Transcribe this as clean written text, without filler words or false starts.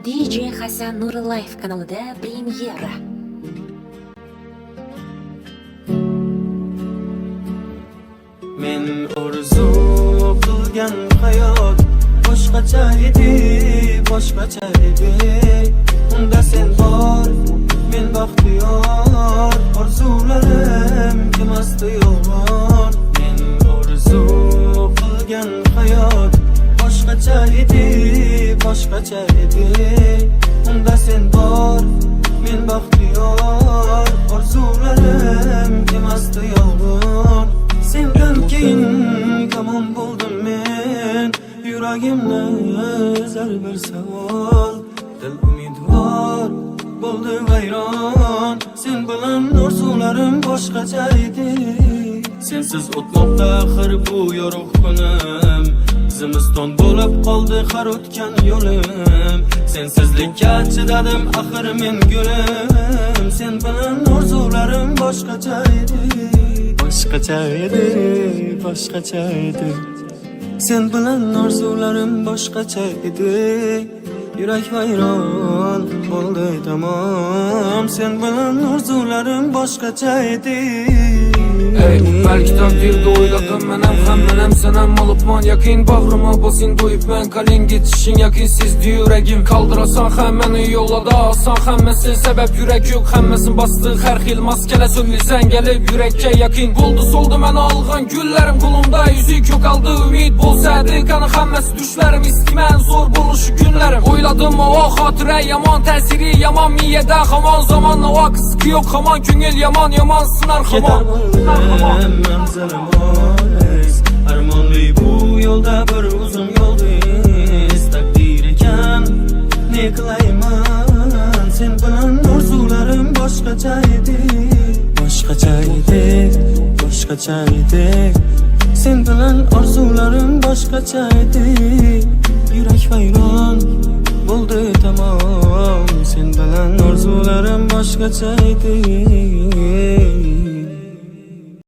DJ Hasan Nurillayev kanalida premyera. Men orzu qilgan hayot boshqacha edi, boshqacha edi. Unda sen bor, men baxtiyor. Orzularim kelmasdi yolg'on. Men orzu qilgan hayot boshqacha edi, boshqacha edi. Unda sen bor, men baxtiyor. Orzularim kelmasdi yolg'on. Sendan keyin tamom bo'ldim men. Yuragimni ezar bir savol. Dil umidvor bo'ldi vayron. Sen bilan orzularim boshqacha edi. Sensiz o'tmoqda axir bu yorug' kunim. Zimiston bo'lib qoldi har o'tgan yo'lim. Sensizlikka chidadim axir men gulim. Sen bilan orzularim boshqacha edi. Boshqacha edi, boshqacha edi. Sen bilan orzularim boshqacha edi. Yurak vayron bo'ldi tamom. Sen bilan orzularim boshqacha edi. Ey, belki takdirde oyladım menem senem olupman yakin bağrıma basın doyupman kalin gitişin yakinsizdi yüreğim kaldırasan hemmeni yollada asan hemmesi sebep yürek yok hemmesin bastı her xil maskele söylesen gelip yürekke yakin buldu soldu men alğan güllerim kulumda yüzük yok aldı ümit bolsaydı kanı hemmesi düşlerim istimen zor buluşu günlerim oyladım o hatıra yaman tesiri yaman miyede haman zamanla o kıskı yok haman küngül yaman yaman sınar haman Manzaram olis armonli bu yo'lda bir uzun yo'ldiz takdir ekan ne qilayman sen bilan orzularim boshqacha edi boshqacha edi boshqacha edi sen bilan orzularim boshqacha edi yurak vayron bo'ldi tamom sen bilan orzularim boshqacha edi